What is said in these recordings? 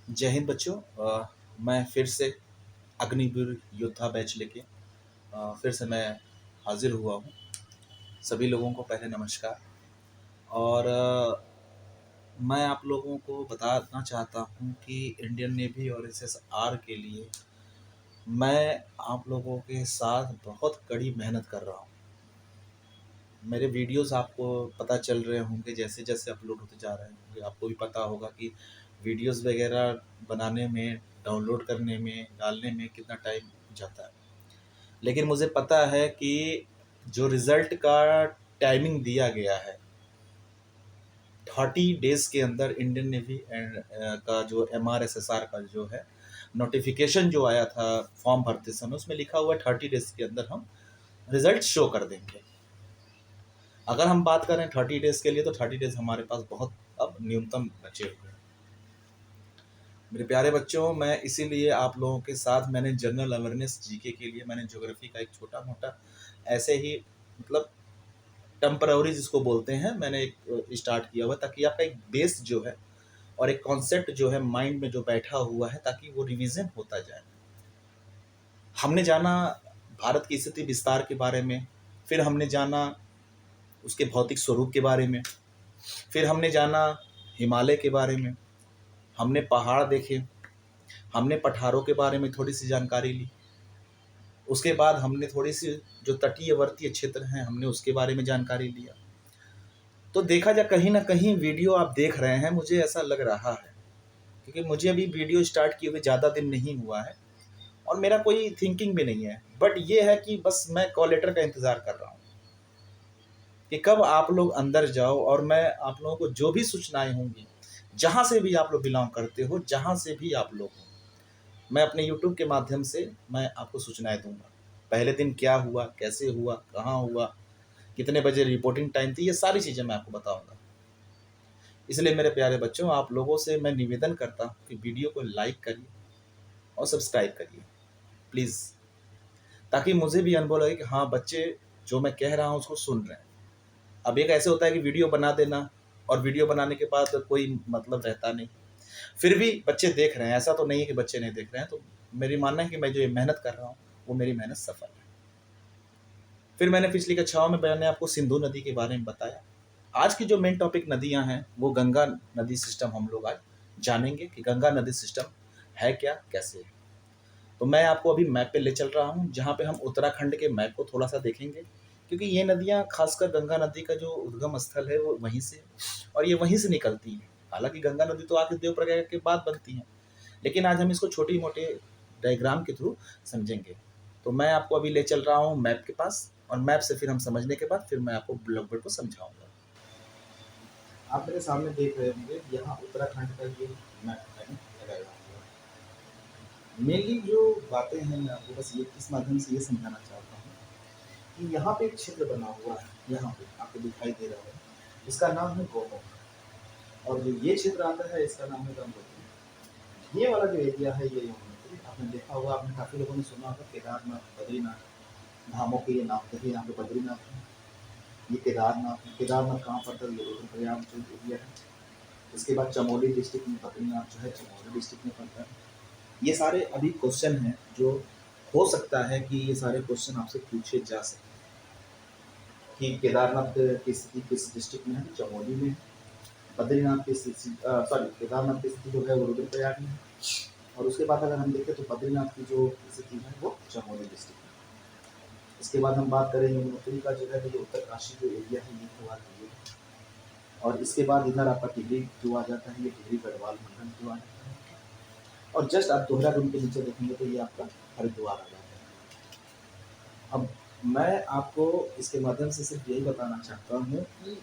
जय हिंद बच्चों। मैं फिर से अग्निवीर योद्धा बैच लेके फिर से मैं हाजिर हुआ हूँ। सभी लोगों को पहले नमस्कार। और मैं आप लोगों को बताना चाहता हूँ कि इंडियन नेवी और एसएसआर के लिए मैं आप लोगों के साथ बहुत कड़ी मेहनत कर रहा हूँ। मेरे वीडियोस आपको पता चल रहे होंगे, जैसे जैसे अपलोड होते जा रहे होंगे आपको भी पता होगा कि वीडियोस वगैरह बनाने में, डाउनलोड करने में, डालने में कितना टाइम जाता है। लेकिन मुझे पता है कि जो रिज़ल्ट का टाइमिंग दिया गया है 30 डेज़ के अंदर इंडियन नेवी एंड का जो MRSSR का जो है नोटिफिकेशन जो आया था फॉर्म भरते समय, उसमें लिखा हुआ है 30 डेज़ के अंदर हम रिज़ल्ट शो कर देंगे। अगर हम बात करें 30 डेज़ के लिए, तो 30 डेज़ हमारे पास बहुत अब न्यूनतम बचे हुए हैं। मेरे प्यारे बच्चों, मैं इसीलिए आप लोगों के साथ मैंने जनरल अवेयरनेस जीके के लिए मैंने ज्योग्राफी का एक छोटा मोटा ऐसे ही मतलब टेम्पररी जिसको बोलते हैं, मैंने एक स्टार्ट किया हुआ ताकि आपका एक बेस जो है और एक कॉन्सेप्ट जो है माइंड में जो बैठा हुआ है ताकि वो रिवीजन होता जाए। हमने जाना भारत की स्थिति विस्तार के बारे में, फिर हमने जाना उसके भौतिक स्वरूप के बारे में, फिर हमने जाना हिमालय के बारे में, हमने पहाड़ देखे, हमने पठारों के बारे में थोड़ी सी जानकारी ली। उसके बाद हमने थोड़ी सी जो तटीयवर्ती क्षेत्र हैं हमने उसके बारे में जानकारी लिया। तो देखा जाए कहीं ना कहीं वीडियो आप देख रहे हैं, मुझे ऐसा लग रहा है क्योंकि मुझे अभी वीडियो स्टार्ट किए हुए ज़्यादा दिन नहीं हुआ है और मेरा कोई थिंकिंग भी नहीं है, बट ये है कि बस मैं कॉल लेटर का इंतज़ार कर रहा हूँ कि कब आप लोग अंदर जाओ और मैं आप लोगों को जो भी सूचनाएं होंगी, जहाँ से भी आप लोग बिलोंग करते हो, जहाँ से भी आप लोग हो, मैं अपने यूट्यूब के माध्यम से मैं आपको सूचनाएं दूंगा। पहले दिन क्या हुआ, कैसे हुआ, कहाँ हुआ, कितने बजे रिपोर्टिंग टाइम थी, ये सारी चीज़ें मैं आपको बताऊंगा। इसलिए मेरे प्यारे बच्चों, आप लोगों से मैं निवेदन करता हूँ कि वीडियो को लाइक करिए और सब्सक्राइब करिए प्लीज़, ताकि मुझे भी अनुभव लगे कि हाँ बच्चे जो मैं कह रहा हूँ उसको सुन रहे हैं। अब एक ऐसे होता है कि वीडियो बना देना और वीडियो बनाने के बाद कोई मतलब रहता नहीं, फिर भी बच्चे देख रहे हैं, ऐसा तो नहीं है कि बच्चे नहीं देख रहे हैं। तो मेरी मानना है कि मैं जो ये मेहनत कर रहा हूँ वो मेरी मेहनत सफल है। फिर मैंने पिछली कक्षाओं में मैंने आपको सिंधु नदी के बारे में बताया। आज की जो मेन टॉपिक नदियां हैं वो गंगा नदी सिस्टम हम लोग आज जानेंगे कि गंगा नदी सिस्टम है क्या, कैसे है। तो मैं आपको अभी मैप पे ले चल रहा हूँ, जहाँ पे हम उत्तराखंड के मैप को थोड़ा सा देखेंगे, क्योंकि ये नदियाँ खासकर गंगा नदी का जो उद्गम स्थल है वो वहीं से और ये वहीं से निकलती हैं। हालांकि गंगा नदी तो आके देवप्रयाग के बाद बनती है, लेकिन आज हम इसको छोटी मोटे डायग्राम के थ्रू समझेंगे। तो मैं आपको अभी ले चल रहा हूँ मैप के पास, और मैप से फिर हम समझने के बाद फिर मैं आपको ब्लॉक बोर्ड को समझाऊंगा। आप मेरे सामने देख रहे होंगे यहाँ उत्तराखंड का ये मैप मैंने लगाया हुआ है। मेनली जो बातें हैं मैं आपको बस ये इस माध्यम से ये समझाना चाहता हूँ कि यहाँ पे एक क्षेत्र बना हुआ है, यहाँ पे आपको दिखाई दे रहा है, इसका नाम है गोमुख। और जो ये क्षेत्र आता है इसका नाम है गंगोत्री। ये वाला जो एरिया है ये यमुनोत्री, आपने देखा होगा, आपने काफ़ी लोगों ने सुना होगा केदारनाथ, बद्रीनाथ धामों के ये नाम थे। यहाँ पे बद्रीनाथ है, ये केदारनाथ है। केदारनाथ कहाँ पड़ता है, ये रुद्रप्रयाग जो एरिया है। इसके बाद चमोली डिस्ट्रिक्ट में बद्रीनाथ जो है चमोली डिस्ट्रिक्ट में पड़ता है। ये सारे अभी क्वेश्चन हैं जो हो सकता है कि ये सारे क्वेश्चन आपसे पूछे जा सकते हैं कि केदारनाथ की स्थिति किस डिस्ट्रिक्ट में है, तो चमोली में है। बद्रीनाथ की स्थिति सॉरी केदारनाथ की स्थिति जो है वो रुद्रप्रयाग में है। और उसके बाद अगर हम देखें तो बद्रीनाथ की जो स्थिति है वो चमोली डिस्ट्रिक्ट में। इसके बाद हम बात करें यमुनोत्री का जो है, तो ये उत्तरकाशी जो एरिया है ये हुआ है। और इसके बाद इधर आपका टिहरी जो आ जाता है, ये टिहरी गढ़वाल मंडल जो आ जाता है। और जस्ट आप देहरादून के नीचे देखेंगे तो ये आपका हरिद्वार आ जाता है। अब मैं आपको इसके माध्यम से सिर्फ यही बताना चाहता हूँ कि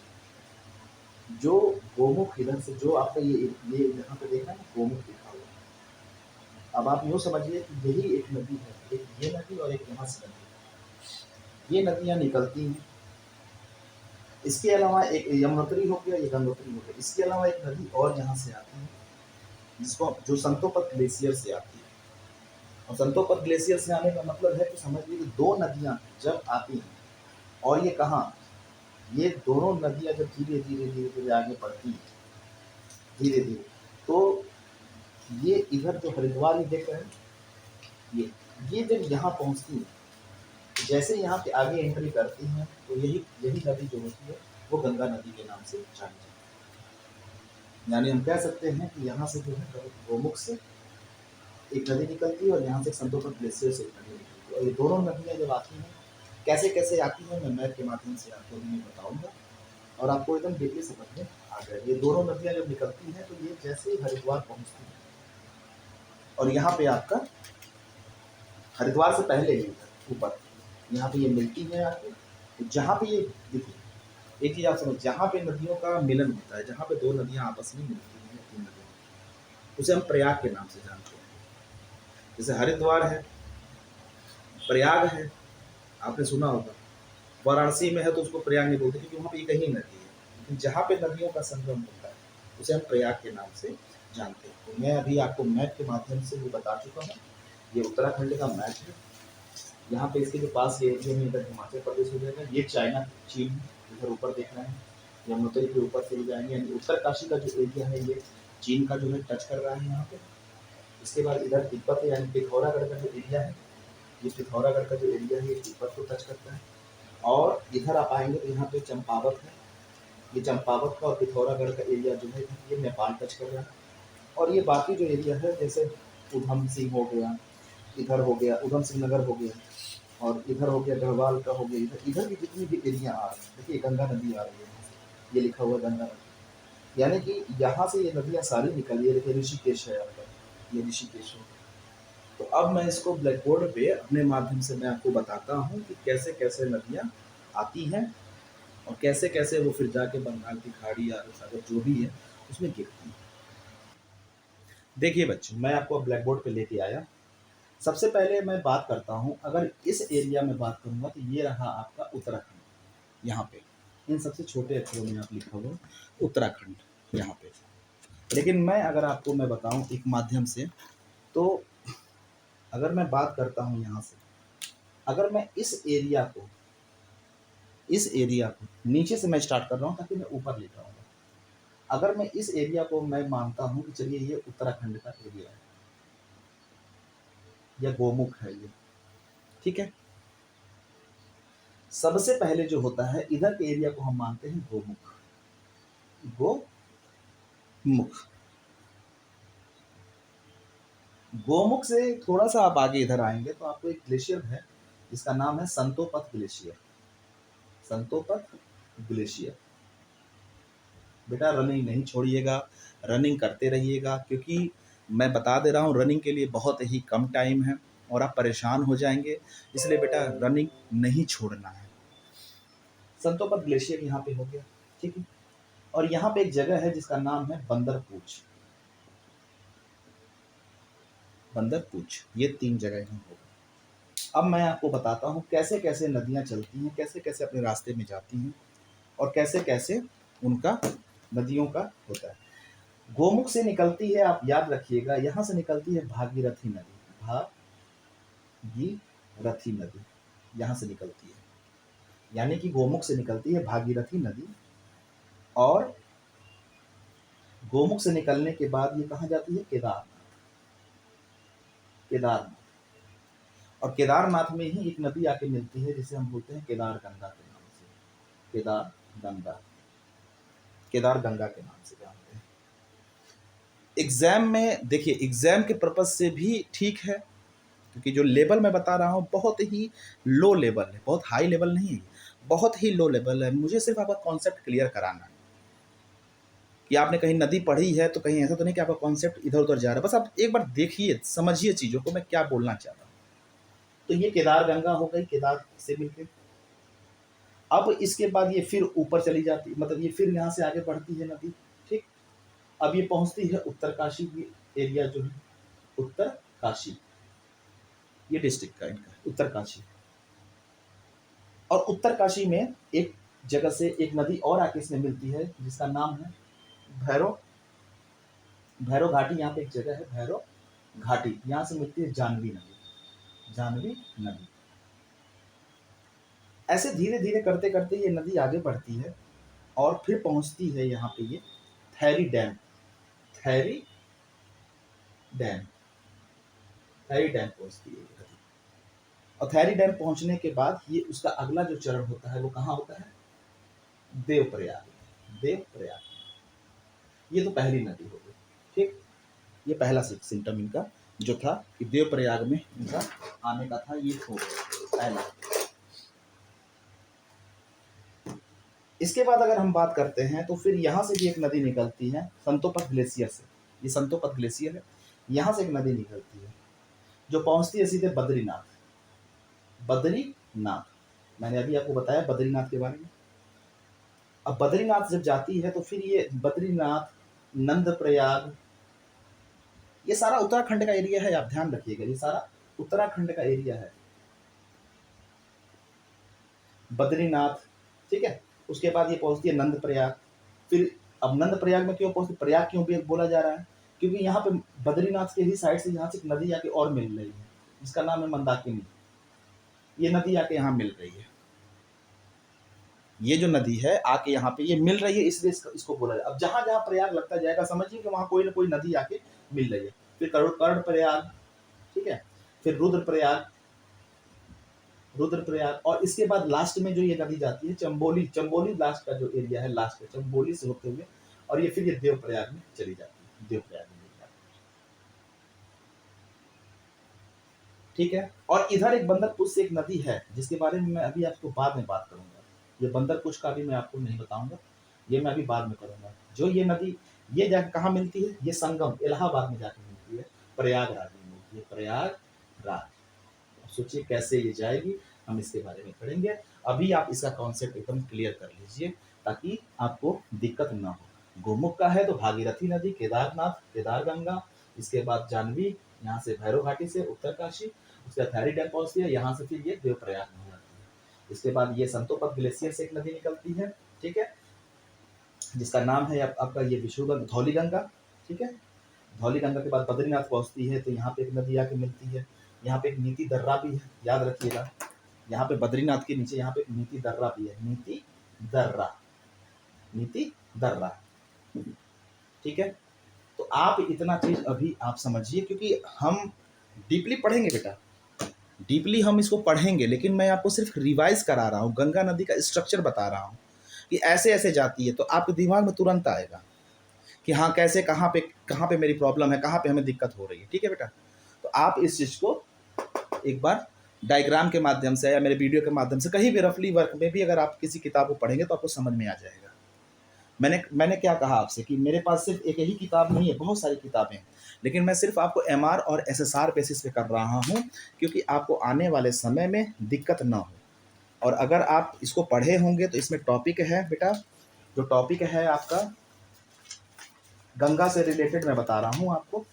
जो गोमुख इधर से जो आपका ये यहाँ पे देखा है ना, गोमुख लिखा हुआ है। अब आप यूँ समझिए कि यही एक नदी है, एक ये नदी और एक यहाँ से नदी, ये नदियाँ निकलती हैं। इसके अलावा एक यमुनोत्री हो गया, ये गंगोत्री हो गया। इसके अलावा एक नदी और यहाँ से आती है जिसको जो संतोपत ग्लेशियर से आती है। और संतोपत ग्लेशियर से आने का मतलब है कि समझ लीजिए दो नदियाँ जब आती हैं, और ये कहाँ, ये दोनों नदियाँ जब धीरे धीरे धीरे धीरे आगे बढ़ती हैं धीरे धीरे, तो ये इधर जो हरिद्वार ये देख रहे हैं, ये जब यहाँ पहुँचती है, जैसे यहाँ पे आगे एंट्री करती हैं तो यही यही नदी जो होती है वो गंगा नदी के नाम से जानी जाती है। यानी हम कह सकते हैं कि यहाँ से जो है गोमुख से एक नदी निकलती है और यहाँ से संतोषी ग्लेशियर से एक नदी निकलती है, और ये दोनों नदियाँ जब आती हैं कैसे कैसे आती हैं मैं मैप के माध्यम से आपको मैं बताऊँगा, और आपको एकदम डीपली समझ में आ जाए। ये दोनों नदियाँ जब निकलती हैं तो ये जैसे ही हरिद्वार पहुँचती हैं, और यहाँ पे आपका हरिद्वार से पहले ही ऊपर यहाँ पे ये मिलती है आपको, तो जहाँ पे ये देखिए एक चीज़ आप समझ, जहाँ पे नदियों का मिलन होता है, जहाँ पे दो नदियाँ आपस में मिलती हैं, तीन नदियाँ, उसे हम प्रयाग के नाम से जानते हैं। जैसे हरिद्वार है, प्रयाग है, आपने सुना होगा, वाराणसी में है तो उसको प्रयाग नहीं बोलते क्योंकि वहाँ पे एक ही नदी है, लेकिन जहाँ पे नदियों का संगम होता है उसे हम प्रयाग के नाम से जानते हैं। तो मैं अभी आपको मैप के माध्यम से भी बता चुका हूँ, ये उत्तराखंड का मैप है। यहाँ पे इसके जो पास ये एरिया में इधर हिमाचल प्रदेश हो जाएगा, ये चाइना चीन इधर ऊपर देख रहे हैं, यमुनोत्री के ऊपर से जाएंगे, यानी उत्तरकाशी का जो एरिया है ये चीन का जो है टच कर रहा है यहाँ पे। इसके बाद इधर तिब्बत है, यानी पिथौरागढ़ का जो एरिया है, ये पिथौरागढ़ का जो एरिया है ये तिब्बत को टच करता है। और इधर आप आएंगे तो यहाँ पे चंपावत है, ये चंपावत का और पिथौरागढ़ का एरिया जो है ये नेपाल टच कर रहा है। और ये बाकी जो एरिया है जैसे उधम सिंह हो गया, इधर हो गया उधम सिंह नगर हो गया, और इधर हो गया गढ़वाल का हो गया, इधर इधर की जितनी भी एरिया आ रही है, देखिए गंगा नदी आ रही है यहाँ से, ये लिखा हुआ गंगा नदी, यानी कि यहाँ से ये नदियाँ सारी निकली है। देखिए ऋषिकेश है यहाँ पर, ये ऋषिकेश है। तो अब मैं इसको ब्लैक बोर्ड पे अपने माध्यम से मैं आपको बताता हूँ कि कैसे कैसे नदियाँ आती हैं और कैसे कैसे वो फिर जाके बंगाल की खाड़ी या अरब सागर जो भी है उसमें गिरती है। देखिए बच्चों, मैं आपको ब्लैक बोर्ड पे लेके आया। सबसे पहले मैं बात करता हूँ, अगर इस एरिया में बात करूँगा तो ये रहा आपका उत्तराखंड, यहाँ पे इन सबसे छोटे अक्षरों में आप लिखा हुआ उत्तराखंड यहाँ पे। लेकिन मैं अगर आपको मैं बताऊँ एक माध्यम से, तो अगर मैं बात करता हूँ यहाँ से, अगर मैं इस एरिया को नीचे से मैं स्टार्ट कर रहा हूँ ताकि मैं ऊपर ले जाऊँगा। अगर मैं इस एरिया को मैं मानता हूँ कि चलिए ये उत्तराखंड का एरिया है या गोमुख है ये, ठीक है। सबसे पहले जो होता है इधर के एरिया को हम मानते हैं गोमुख, गोमुख। गोमुख से थोड़ा सा आप आगे इधर आएंगे तो आपको एक ग्लेशियर है जिसका नाम है संतोपत ग्लेशियर, संतोपत ग्लेशियर। बेटा रनिंग नहीं छोड़िएगा, रनिंग करते रहिएगा, क्योंकि मैं बता दे रहा हूँ रनिंग के लिए बहुत ही कम टाइम है और आप परेशान हो जाएंगे, इसलिए बेटा रनिंग नहीं छोड़ना है। संतोपत ग्लेशियर यहाँ पे हो गया, ठीक है। और यहाँ पे एक जगह है जिसका नाम है बंदरपूछ, बंदरपूछ, ये तीन जगह यहाँ हो गई। अब मैं आपको बताता हूँ कैसे कैसे नदियाँ चलती हैं, कैसे कैसे अपने रास्ते में जाती हैं और कैसे कैसे उनका नदियों का होता है। गोमुख से निकलती है, आप याद रखिएगा, यहाँ से निकलती है भागीरथी नदी, भागीरथी नदी यहाँ से निकलती है, यानी कि गोमुख से निकलती है भागीरथी नदी। और गोमुख से निकलने के बाद ये कहाँ जाती है, केदारनाथ, केदारनाथ। और केदारनाथ में ही एक नदी आके मिलती है जिसे हम बोलते हैं केदार गंगा के नाम से, केदार गंगा, केदार गंगा के नाम से जानते हैं। एग्जाम में देखिए, एग्जाम के पर्पज से भी ठीक है, क्योंकि जो लेवल मैं बता रहा हूँ बहुत ही लो लेवल है, बहुत हाई लेवल नहीं है, बहुत ही लो लेवल है। मुझे सिर्फ आपका कॉन्सेप्ट क्लियर कराना है कि आपने कहीं नदी पढ़ी है तो कहीं ऐसा तो नहीं कि आपका कॉन्सेप्ट इधर उधर जा रहा है। बस आप एक बार देखिए, समझिए चीज़ों को मैं क्या बोलना चाह रहा हूँ। तो ये केदार गंगा हो गई, केदार से मिलकर अब इसके बाद ये फिर ऊपर चली जाती, मतलब ये फिर यहाँ से आगे बढ़ती है नदी, ठीक। अब ये पहुँचती है उत्तरकाशी की एरिया जो है, उत्तरकाशी, ये डिस्ट्रिक्ट का इनका उत्तरकाशी। और उत्तरकाशी में एक जगह से एक नदी और आके इसमें मिलती है जिसका नाम है भैरव, भैरव घाटी। यहाँ पे एक जगह है भैरव घाटी, यहाँ से मिलती है जानवी नदी, जानवी नदी। ऐसे धीरे धीरे करते करते ये नदी आगे बढ़ती है और फिर पहुंचती है यहाँ पे ये theory dam, theory dam, theory dam पहुंचती है ये नदी। और थैरी डैम पहुंचने के बाद ये उसका अगला जो चरण होता है वो कहाँ होता है? देवप्रयाग। देवप्रयाग, ये तो पहली नदी हो गई। ठीक, ये पहला सिम्टम इनका जो था कि देवप्रयाग में इनका आने का था, ये हो गया पहला। इसके बाद अगर हम बात करते हैं तो फिर यहाँ से भी एक नदी निकलती है संतोपत ग्लेशियर से। ये संतोपत ग्लेशियर है, यहाँ से एक नदी निकलती है जो पहुंचती है सीधे बद्रीनाथ। बद्रीनाथ, मैंने अभी आपको बताया बद्रीनाथ के बारे में। अब बद्रीनाथ जब जाती है तो फिर ये बद्रीनाथ, नंदप्रयाग, ये सारा उत्तराखंड का एरिया है, आप ध्यान रखिएगा, ये सारा उत्तराखंड का एरिया है। बद्रीनाथ, ठीक है। उसके बाद ये पहुंचती है नंदप्रयाग। फिर अब नंदप्रयाग में क्यों पहुंचती, प्रयाग क्यों भी बोला जा रहा है, क्योंकि यहाँ पे बद्रीनाथ के ही साइड से यहाँ से एक नदी आके और मिल रही है, जिसका नाम है मंदाकिनी। ये नदी आके यहाँ मिल रही है, ये जो नदी है आके यहाँ पे ये मिल रही है, इसलिए इसको बोला जाए। अब जहां जहां प्रयाग लगता जाएगा समझिए कि वहां कोई ना कोई नदी आके मिल रही है। फिर कर्ण प्रयाग, ठीक है, फिर रुद्रप्रयाग, रुद्रप्रयाग, और इसके बाद लास्ट में जो ये नदी जाती है चंबोली। चंबोली लास्ट का जो एरिया है, लास्ट में चंबोली से होते हुए, और ये फिर ये देवप्रयाग में चली जाती है, देवप्रयाग में मिल जाती है। ठीक है, और इधर एक बंदरपुर से एक नदी है जिसके बारे में मैं अभी आपको बाद में बात करूंगा। ये बंदरपुर का भी मैं आपको नहीं बताऊंगा, ये मैं अभी बाद में करूंगा। जो ये नदी, ये जाकर कहाँ मिलती है, ये संगम इलाहाबाद में जाकर मिलती है, प्रयागराज में मिलती है, प्रयागराज। सोचिए कैसे ये जाएगी, हम इसके बारे में पढ़ेंगे। अभी आप इसका कॉन्सेप्ट एकदम क्लियर कर लीजिए ताकि आपको दिक्कत ना हो। गोमुख का है तो भागीरथी नदी, केदारनाथ, केदारगंगा, इसके बाद जानवी, यहाँ से भैरव घाटी से उत्तरकाशी, उसके बाद थैरी डैम पहुंचती है, यहाँ से फिर ये देवप्रयाग में हो जाती है। इसके बाद ये संतोपत ग्लेशियर से एक नदी निकलती है, ठीक है, जिसका नाम है आपका ये विष्णुगंगा, धौली गंगा, ठीक है। धौली गंगा के बाद बद्रीनाथ पहुंचती है तो यहाँ पे एक नदी आके मिलती है, यहाँ पे एक नीति दर्रा भी है, याद रखिएगा। यहाँ पे बद्रीनाथ के नीचे यहाँ पे एक नीति दर्रा भी है, नीति दर्रा, नीति दर्रा, ठीक है। तो आप इतना चीज अभी आप समझिए, क्योंकि हम डीपली पढ़ेंगे बेटा, डीपली हम इसको पढ़ेंगे, लेकिन मैं आपको सिर्फ रिवाइज करा रहा हूँ, गंगा नदी का स्ट्रक्चर बता रहा हूँ कि ऐसे ऐसे जाती है, तो आपके दिमाग में तुरंत आएगा कि हाँ कैसे, कहाँ पे मेरी प्रॉब्लम है, कहाँ पे हमें दिक्कत हो रही है। ठीक है बेटा, तो आप इस चीज़ को एक बार डायग्राम के माध्यम से या मेरे वीडियो के माध्यम से कहीं भी रफली वर्क में भी अगर आप किसी किताब को पढ़ेंगे तो आपको समझ में आ जाएगा। मैंने क्या कहा आपसे कि मेरे पास सिर्फ एक ही किताब नहीं है, बहुत सारी किताबें हैं, लेकिन मैं सिर्फ आपको एमआर और एसएसआर बेसिस पे कर रहा हूँ, क्योंकि आपको आने वाले समय में दिक्कत ना हो। और अगर आप इसको पढ़े होंगे तो इसमें टॉपिक है बेटा, जो टॉपिक है आपका गंगा से रिलेटेड मैं बता रहा हूँ आपको।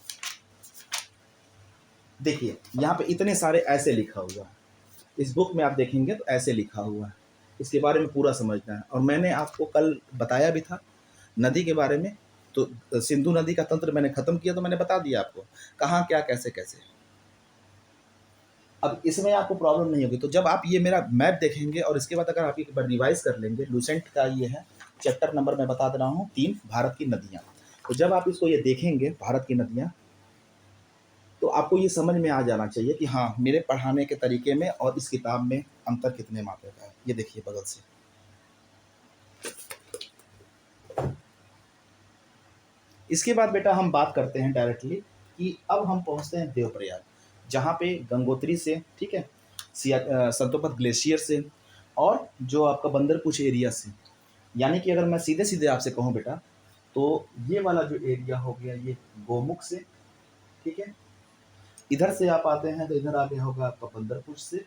देखिए यहाँ पे इतने सारे ऐसे लिखा हुआ है, इस बुक में आप देखेंगे तो ऐसे लिखा हुआ है, इसके बारे में पूरा समझना है। और मैंने आपको कल बताया भी था नदी के बारे में, तो सिंधु नदी का तंत्र मैंने खत्म किया, तो मैंने बता दिया आपको कहाँ क्या कैसे कैसे। अब इसमें आपको प्रॉब्लम नहीं होगी। तो जब आप ये मेरा मैप देखेंगे और इसके बाद अगर आप एक बार रिवाइज कर लेंगे, लूसेंट का ये है चैप्टर नंबर मैं बता दे रहा हूँ 3, भारत की नदियाँ। तो जब आप इसको ये देखेंगे भारत की नदियाँ, तो आपको ये समझ में आ जाना चाहिए कि हाँ मेरे पढ़ाने के तरीके में और इस किताब में अंतर कितने मात्रा का है। ये देखिए बगल से, इसके बाद बेटा हम बात करते हैं डायरेक्टली कि अब हम पहुंचते हैं देवप्रयाग, जहाँ पे गंगोत्री से, ठीक है, संतोपत ग्लेशियर से, और जो आपका बंदरपुर एरिया से। यानी कि अगर मैं सीधे सीधे आपसे कहूँ बेटा, तो ये वाला जो एरिया हो गया ये गोमुख से, ठीक है, इधर से आप आते हैं तो इधर आ गया होगा आपका बंदरपुर से,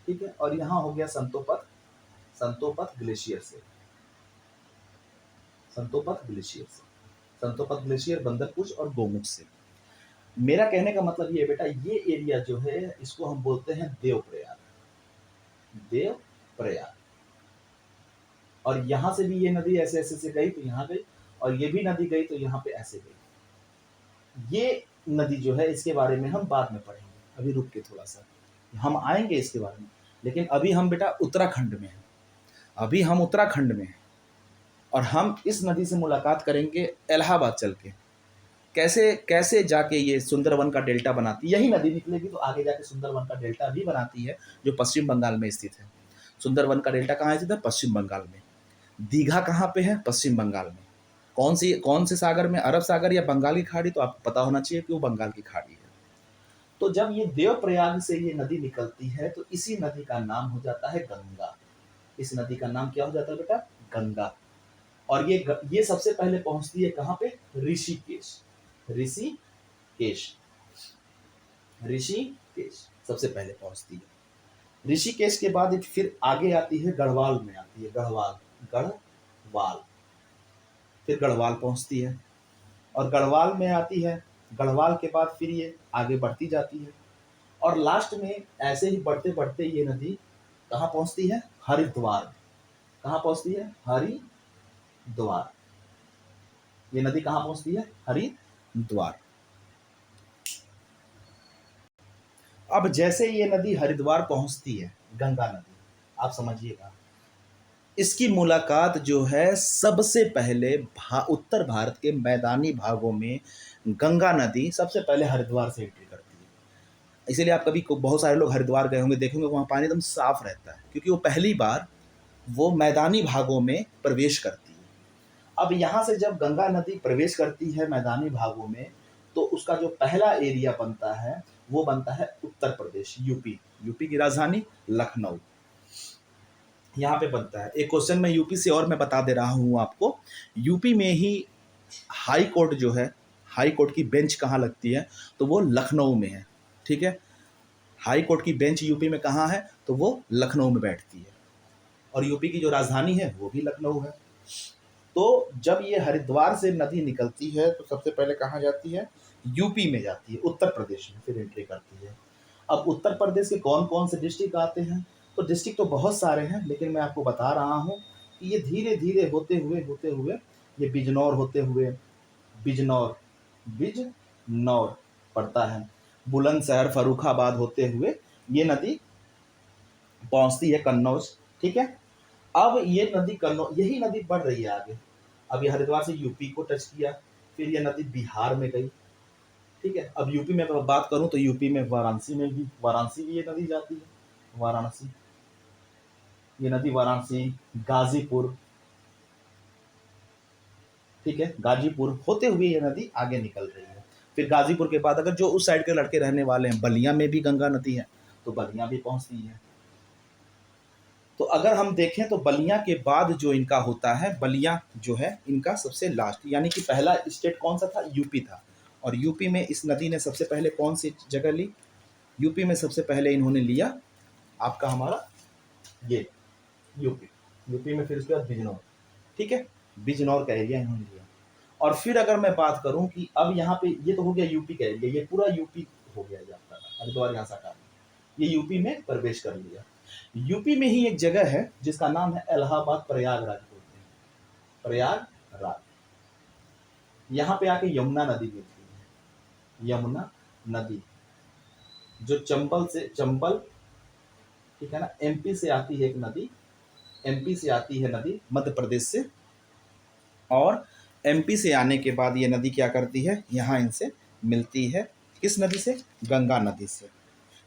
ठीक है, और यहाँ हो गया संतोपत ग्लेशियर से, संतोपत ग्लेशियर से, संतोपत ग्लेशियर, बंदरपुर और गोमुख से। मेरा कहने का मतलब ये बेटा, ये एरिया जो है इसको हम बोलते हैं देवप्रयाग, देवप्रयाग। और यहाँ से भी ये नदी ऐसे ऐसे से गई तो यहाँ गई, और ये भी नदी गई तो यहाँ पे ऐसे गई। ये नदी जो है इसके बारे में हम बाद में पढ़ेंगे, अभी रुक के थोड़ा सा हम आएंगे इसके बारे में। लेकिन अभी हम बेटा उत्तराखंड में हैं, अभी हम उत्तराखंड में हैं, और हम इस नदी से मुलाकात करेंगे इलाहाबाद चल के। कैसे कैसे जाके ये सुंदरवन का डेल्टा बनाती है, यही नदी निकलेगी तो आगे जाके सुंदरवन का डेल्टा भी बनाती है, जो पश्चिम बंगाल में स्थित है। सुंदरवन का डेल्टा कहाँ स्थित है? पश्चिम बंगाल में। दीघा कहाँ पे है? पश्चिम बंगाल में। कौन से सागर में? अरब सागर या बंगाल की खाड़ी? तो आपको पता होना चाहिए कि वो बंगाल की खाड़ी है। तो जब ये देवप्रयाग से ये नदी निकलती है तो इसी नदी का नाम हो जाता है गंगा। इस नदी का नाम क्या हो जाता है बेटा? गंगा। और ये सबसे पहले पहुंचती है कहाँ पे? ऋषिकेश। ऋषिकेश ऋषिकेश सबसे पहले पहुंचती है। ऋषिकेश के बाद फिर आगे आती है, गढ़वाल में आती है। गढ़वाल फिर गढ़वाल पहुंचती है और गढ़वाल में आती है। गढ़वाल के बाद फिर ये आगे बढ़ती जाती है और लास्ट में ऐसे ही बढ़ते बढ़ते ये नदी कहाँ पहुंचती है? हरिद्वार। कहाँ पहुंचती है? हरिद्वार। ये नदी कहाँ पहुंचती है? हरिद्वार। अब जैसे ये नदी हरिद्वार पहुंचती है, गंगा नदी, आप समझिएगा, इसकी मुलाकात जो है सबसे पहले उत्तर भारत के मैदानी भागों में गंगा नदी सबसे पहले हरिद्वार से एंट्री करती है। इसीलिए आप कभी बहुत सारे लोग हरिद्वार गए होंगे, देखेंगे वहाँ पानी एकदम साफ रहता है, क्योंकि वो पहली बार वो मैदानी भागों में प्रवेश करती है। अब यहाँ से जब गंगा नदी प्रवेश करती है मैदानी भागों में, तो उसका जो पहला एरिया बनता है वो बनता है उत्तर प्रदेश, यूपी की राजधानी लखनऊ, यहाँ पे बनता है। एक क्वेश्चन में यूपी से और मैं बता दे रहा हूँ आपको। यूपी में ही हाई कोर्ट जो है, हाई कोर्ट की बेंच कहाँ लगती है? तो वो लखनऊ में है। ठीक है, हाई कोर्ट की बेंच यूपी में कहाँ है? तो वो लखनऊ में बैठती है और यूपी की जो राजधानी है वो भी लखनऊ है। तो जब ये हरिद्वार से नदी निकलती है तो सबसे पहले कहाँ जाती है? यूपी में जाती है, उत्तर प्रदेश में फिर एंट्री करती है। अब उत्तर प्रदेश के कौन कौन से डिस्ट्रिक्ट आते हैं? तो डिस्ट्रिक्ट तो बहुत सारे हैं, लेकिन मैं आपको बता रहा हूँ कि ये धीरे धीरे होते हुए ये बिजनौर होते हुए, बिजनौर पड़ता है, बुलंदशहर, फर्रुखाबाद होते हुए ये नदी पहुंचती है कन्नौज। ठीक है, अब ये नदी कन्नौज, यही नदी बढ़ रही है आगे। अब ये हरिद्वार से यूपी को टच किया, फिर ये नदी बिहार में गई। ठीक है, अब यूपी में बात करूं तो यूपी में वाराणसी भी ये नदी जाती है। वाराणसी, ये नदी वाराणसी, गाजीपुर, ठीक है, गाजीपुर होते हुए ये नदी आगे निकल रही है। फिर गाजीपुर के बाद अगर जो उस साइड के लड़के रहने वाले हैं, बलिया में भी गंगा नदी है, तो बलिया भी पहुंचती है। तो अगर हम देखें तो बलिया के बाद जो इनका होता है, बलिया जो है इनका सबसे लास्ट, यानी कि पहला स्टेट कौन सा था? यूपी था। और यूपी में इस नदी ने सबसे पहले कौन सी जगह ली? यूपी में सबसे पहले इन्होंने लिया आपका हमारा ये यूपी में, फिर उसके बाद बिजनौर। ठीक है, बिजनौर का एरिया इन्होंने लिया। और फिर अगर मैं बात करूं कि अब यहाँ पे ये तो हो गया यूपी का एरिया, ये पूरा यूपी हो गया ये आपका हरिद्वार, यहाँ से ये यूपी में प्रवेश कर लिया। यूपी में ही एक जगह है जिसका नाम है इलाहाबाद, प्रयागराज बोलते हैं, प्रयागराज। यहाँ पे आके यमुना नदी मिलती है, यमुना नदी जो चंबल, ठीक है ना, एमपी से आती है एक नदी, एमपी से आती है नदी मध्य प्रदेश से, और एमपी से आने के बाद ये नदी क्या करती है? यहाँ इनसे मिलती है। किस नदी से? गंगा नदी से,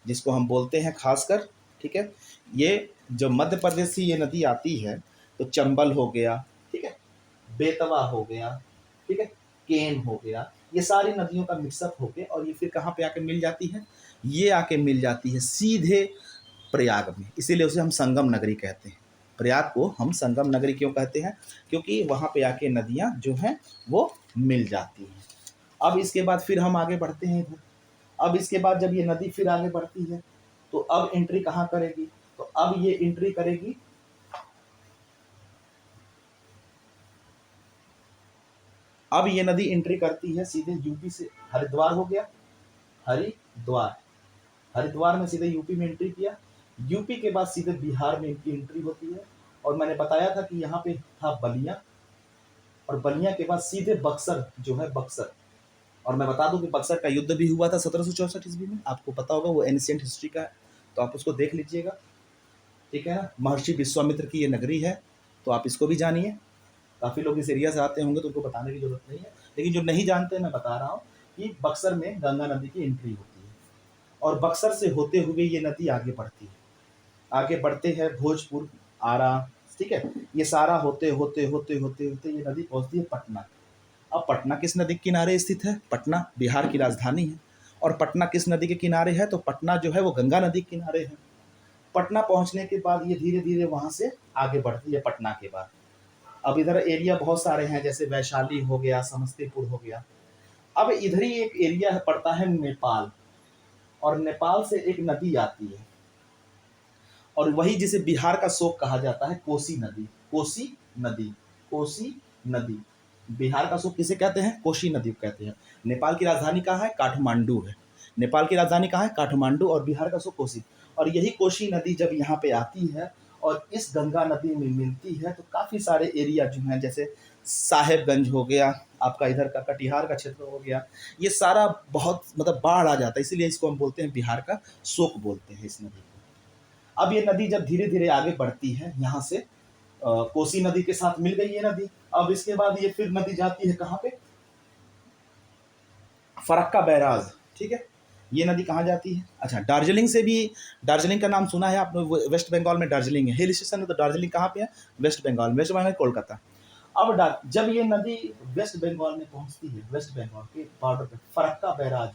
जिसको हम बोलते हैं खासकर, ठीक है, ये जब मध्य प्रदेश से ये नदी आती है तो चंबल हो गया, ठीक है, बेतवा हो गया, ठीक है, केन हो गया, ये सारी नदियों का मिक्सअप होके और ये फिर कहाँ पे आके मिल जाती है? ये आके मिल जाती है सीधे प्रयाग में। इसीलिए उसे हम संगम नगरी कहते हैं। प्रयाग को हम संगम नगरी क्यों कहते हैं? क्योंकि वहाँ पे आके नदियाँ जो हैं वो मिल जाती हैं। अब इसके बाद फिर हम आगे बढ़ते हैं इधर। अब इसके बाद जब ये नदी फिर आगे बढ़ती है तो अब एंट्री कहाँ करेगी? तो अब ये एंट्री करेगी, अब ये नदी एंट्री करती है सीधे यूपी से, हरिद्वार हो गया, हरिद्वार में सीधे यूपी में एंट्री किया, यूपी के बाद सीधे बिहार में इनकी एंट्री होती है। और मैंने बताया था कि यहाँ पे था बलिया, और बलिया के बाद सीधे बक्सर जो है, बक्सर। और मैं बता दूं कि बक्सर का युद्ध भी हुआ था 1764 ईस्वी में, आपको पता होगा, वो एंशिएंट हिस्ट्री का है, तो आप उसको देख लीजिएगा। ठीक है ना, महर्षि विश्वामित्र की ये नगरी है, तो आप इसको भी जानिए। काफ़ी लोग इस एरिया से आते होंगे तो उनको बताने की जरूरत नहीं है, लेकिन जो नहीं जानते मैं बता रहा हूँ कि बक्सर में गंगा नदी की एंट्री होती है और बक्सर से होते हुए ये नदी आगे बढ़ती है, आगे बढ़ते हैं भोजपुर, आरा, ठीक है, ये सारा होते होते होते होते होते ये नदी पहुंचती है पटना। अब पटना किस नदी के किनारे स्थित है? पटना बिहार की राजधानी है। और पटना किस नदी के किनारे है? तो पटना जो है वो गंगा नदी के किनारे है। पटना पहुंचने के बाद ये धीरे धीरे वहां से आगे बढ़ती है पटना के बाद। अब इधर एरिया बहुत सारे हैं, जैसे वैशाली हो गया, समस्तीपुर हो गया। अब इधर ही एक एरिया पड़ता है नेपाल, और नेपाल से एक नदी आती है, और वही जिसे बिहार का शोक कहा जाता है, कोसी नदी। कोसी नदी, कोसी नदी। बिहार का शोक किसे कहते हैं? कोसी नदी को कहते हैं। नेपाल की राजधानी कहाँ है? काठमांडू है। नेपाल की राजधानी कहाँ है? काठमांडू। और बिहार का शोक कोसी। और यही कोसी नदी जब यहाँ पे आती है और इस गंगा नदी में मिलती है तो काफ़ी सारे एरिया जो हैं, जैसे साहेबगंज हो गया, आपका इधर का कटिहार का क्षेत्र हो गया, ये सारा बहुत मतलब बाढ़ आ जाता है, इसीलिए इसको हम बोलते हैं बिहार का शोक बोलते हैं इस नदी को। अब ये नदी जब धीरे धीरे आगे बढ़ती है, यहाँ से कोसी नदी के साथ मिल गई ये नदी। अब इसके बाद ये फिर नदी जाती है कहाँ पे? फरक्का बैराज, ठीक है। ये नदी कहाँ जाती है? अच्छा, दार्जिलिंग से भी, दार्जिलिंग का नाम सुना है आपने? वेस्ट बंगाल में दार्जिलिंग है, हिल स्टेशन है। तो दार्जिलिंग कहाँ पे है? वेस्ट बंगाल। वेस्ट बंगाल कोलकाता। अब जब ये नदी वेस्ट बंगाल में पहुंचती है, वेस्ट बंगाल के बॉर्डर पे फरक्का बैराज,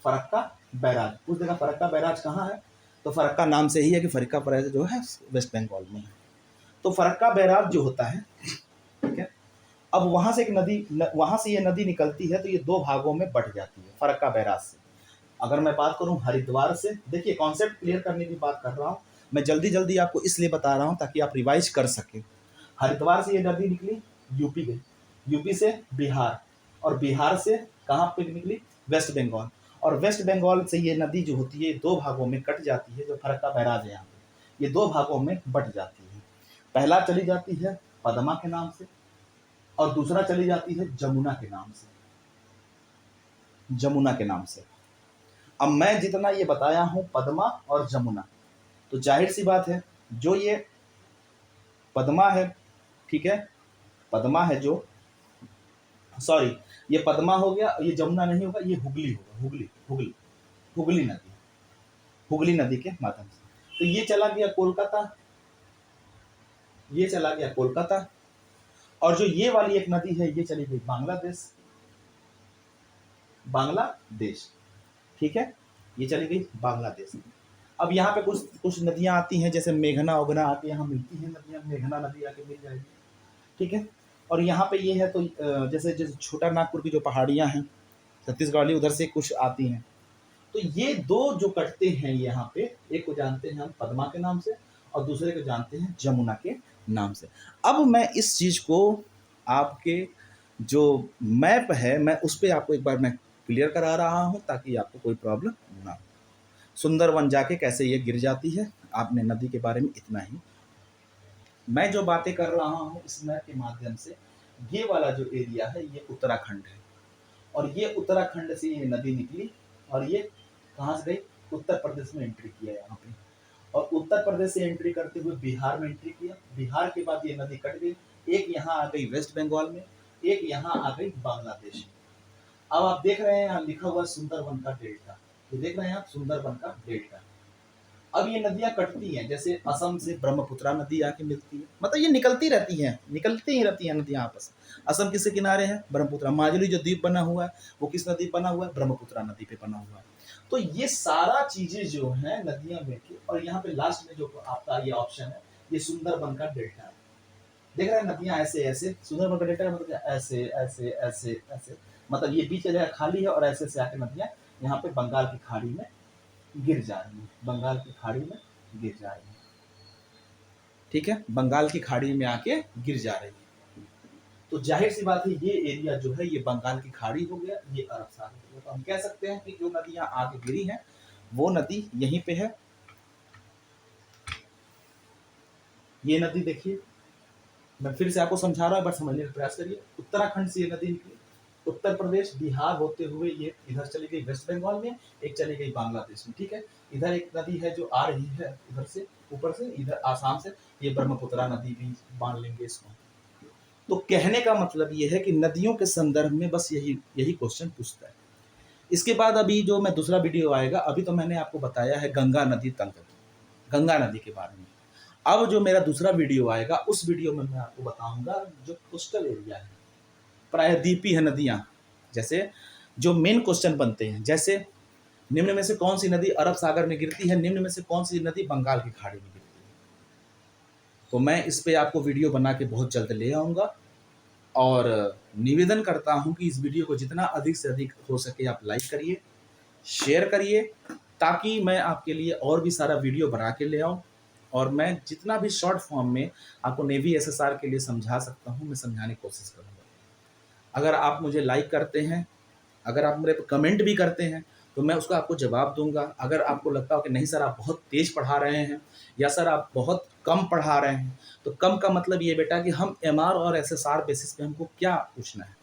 फरक्का बैराज, उस जगह फरक्का बैराज कहाँ है? तो फरक्का नाम से ही है कि फरक्का बैराज जो है वेस्ट बंगाल में है। तो फरक्का बैराज जो होता है, ठीक है, अब वहां से एक नदी, वहां से ये नदी निकलती है तो ये दो भागों में बट जाती है फरक्का बैराज से। अगर मैं बात करूं हरिद्वार से, देखिए कॉन्सेप्ट क्लियर करने की बात कर रहा हूं मैं, जल्दी जल्दी आपको इसलिए बता रहा हूं ताकि आप रिवाइज कर सकें। हरिद्वार से ये नदी निकली, यूपी गई, यूपी से बिहार, और बिहार से कहाँ पे निकली? वेस्ट बंगाल। और वेस्ट बंगाल से ये नदी जो होती है दो भागों में कट जाती है, जो फरक्का बैराज है यहाँ पे, ये दो भागों में बट जाती है। पहला चली जाती है पद्मा के नाम से, और दूसरा चली जाती है जमुना के नाम से, जमुना के नाम से। अब मैं जितना ये बताया हूं पद्मा और जमुना, तो जाहिर सी बात है जो ये पद्मा है, ठीक है, पद्मा है जो, सॉरी, ये पद्मा हो गया, ये जमुना नहीं होगा, ये हुगली होगा, हुगली, हुगली, हुगली नदी, हुगली नदी के माध्यम से। तो ये चला गया कोलकाता, ये चला गया कोलकाता। और जो ये वाली एक नदी है ये चली गई बांग्लादेश, बांग्लादेश, ठीक है, ये चली गई बांग्लादेश। अब यहाँ पे कुछ कुछ नदियाँ आती हैं, जैसे मेघना उगना आके यहाँ मिलती हैं नदियाँ, मेघना नदी आके मिल जाएगी, ठीक है। और यहाँ पे ये है तो जैसे जैसे छोटा नागपुर की जो पहाड़ियाँ हैं छत्तीसगढ़ वाली, उधर से कुछ आती हैं। तो ये दो जो कटते हैं यहाँ पे, एक को जानते हैं हम पद्मा के नाम से और दूसरे को जानते हैं जमुना के नाम से। अब मैं इस चीज़ को आपके जो मैप है मैं उस पर आपको एक बार मैं क्लियर करा रहा हूँ ताकि आपको कोई प्रॉब्लम ना हो। सुंदरवन जाके कैसे ये गिर जाती है, आपने नदी के बारे में इतना ही। मैं जो बातें कर रहा हूँ इस मैप के माध्यम से, ये वाला जो एरिया है ये उत्तराखंड है, और ये उत्तराखंड से ये नदी निकली और ये कहाँ से गई? उत्तर प्रदेश में एंट्री किया यहाँ पे, और उत्तर प्रदेश से एंट्री करते हुए बिहार में एंट्री किया। बिहार के बाद ये नदी कट गई, एक यहाँ आ गई वेस्ट बंगाल में, एक यहाँ आ गई बांग्लादेश में। अब आप देख रहे हैं यहाँ लिखा हुआ सुंदरवन का डेल्टा, तो देख रहे हैं आप सुंदरवन का डेल्टा। अब ये नदियां कटती हैं, जैसे असम से ब्रह्मपुत्रा नदी आके मिलती है, मतलब ये निकलती रहती हैं, निकलती ही रहती हैं नदियां आपस। असम किसके किनारे है? ब्रह्मपुत्रा। माजुली जो द्वीप बना हुआ है वो किस नदी बना हुआ है? ब्रह्मपुत्रा नदी पे बना हुआ है। तो ये सारा चीजें जो है नदियां मिलकर, और यहाँ पे लास्ट में जो आपका ये ऑप्शन है ये सुंदरबन का डेल्टा है। देख रहे हैं नदियां ऐसे ऐसे, सुंदरबन का डेल्टा का मतलब ऐसे ऐसे ऐसे ऐसे, मतलब ये बीच जगह खाली है और ऐसे से आके नदियां यहाँ पे बंगाल की खाड़ी में गिर जा रही है, बंगाल की खाड़ी में गिर जा रही है, ठीक है, बंगाल की खाड़ी में आके गिर जा रही है। तो जाहिर सी बात है ये एरिया जो है ये बंगाल की खाड़ी हो गया, ये अरब सागर हो गया। तो हम कह सकते हैं कि जो नदियां आगे गिरी हैं वो नदी यहीं पे है। ये नदी देखिए, मैं फिर से आपको समझा रहा हूं, बट समझने का प्रयास करिए। उत्तराखंड से ये नदी निकली, उत्तर प्रदेश बिहार होते हुए ये इधर चली गई वेस्ट बंगाल में, एक चली गई बांग्लादेश में, ठीक है। इधर एक नदी है जो आ रही है इधर से ऊपर से, इधर आसाम से, ये ब्रह्मपुत्रा नदी भी मान लेंगे इसको। तो कहने का मतलब ये है कि नदियों के संदर्भ में बस यही यही क्वेश्चन पूछता है। इसके बाद अभी जो मैं दूसरा वीडियो आएगा, अभी तो मैंने आपको बताया है गंगा नदी तंत्र, गंगा नदी के बारे में। अब जो मेरा दूसरा वीडियो आएगा, उस वीडियो में मैं आपको बताऊंगा जो कोस्टल एरिया है, प्रायद्वीपीय है नदियाँ, जैसे जो मेन क्वेश्चन बनते हैं, जैसे निम्न में से कौन सी नदी अरब सागर में गिरती है, निम्न में से कौन सी नदी बंगाल की खाड़ी में गिरती है। तो मैं इस पे आपको वीडियो बना के बहुत जल्द ले आऊँगा, और निवेदन करता हूँ कि इस वीडियो को जितना अधिक से अधिक हो सके आप लाइक करिए, शेयर करिए, ताकि मैं आपके लिए और भी सारा वीडियो बना के ले आऊँ, और मैं जितना भी शॉर्ट फॉर्म में आपको नेवी एसएसआर के लिए समझा सकता हूँ, मैं समझाने की कोशिश करूँगा। अगर आप मुझे लाइक करते हैं, अगर आप मेरे कमेंट भी करते हैं, तो मैं उसका आपको जवाब दूंगा। अगर आपको लगता हो कि नहीं सर आप बहुत तेज पढ़ा रहे हैं, या सर आप बहुत कम पढ़ा रहे हैं, तो कम का मतलब ये बेटा कि हम एमआर और एसएसआर बेसिस पे हमको क्या पूछना है।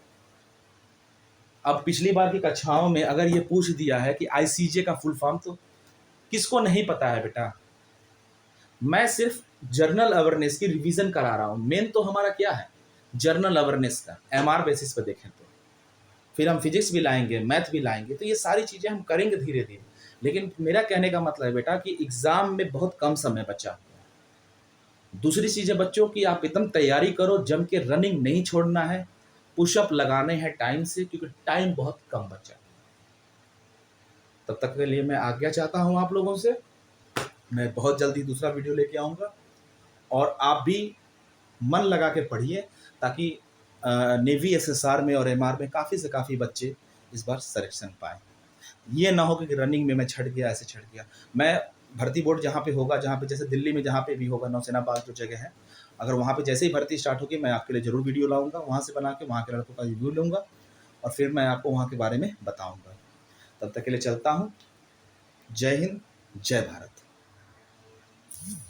अब पिछली बार की कक्षाओं में अगर ये पूछ दिया है कि आईसीजे का फुल फॉर्म, तो किसको नहीं पता है बेटा। मैं सिर्फ जर्नल अवेयरनेस की रिवीजन करा रहा हूँ। मेन तो हमारा क्या है, जर्नल अवेयरनेस का एमआर बेसिस पे देखें तो फिर हम फिजिक्स भी लाएंगे, मैथ भी लाएंगे, तो ये सारी चीज़ें हम करेंगे धीरे धीरे। लेकिन मेरा कहने का मतलब है बेटा कि एग्ज़ाम में बहुत कम समय बचा हुआ है। दूसरी चीज़ें बच्चों की, आप एकदम तैयारी करो, जम के रनिंग नहीं छोड़ना है, पुशअप लगाने हैं टाइम से, क्योंकि टाइम बहुत कम बचा। तब तक के लिए मैं आज्ञा चाहता हूँ आप लोगों से। मैं बहुत जल्दी दूसरा वीडियो लेके आऊँगा, और आप भी मन लगा के पढ़िए, ताकि नेवी एसएसआर में और एमआर में काफ़ी से काफ़ी बच्चे इस बार सिलेक्शन पाएँ। ये ना हो कि रनिंग में मैं छट गया, ऐसे छट गया। मैं भर्ती बोर्ड जहाँ पे होगा, जहाँ पे जैसे दिल्ली में जहाँ पे भी होगा, नौसेना बाग जो जगह है, अगर वहाँ पे जैसे ही भर्ती स्टार्ट होगी, मैं आपके लिए ज़रूर वीडियो लाऊंगा, वहाँ से बना के वहाँ के लड़कों का रिव्यू लूँगा, और फिर मैं आपको वहाँ के बारे में बताऊँगा। तब तक के लिए चलता हूँ। जय हिंद, जय भारत।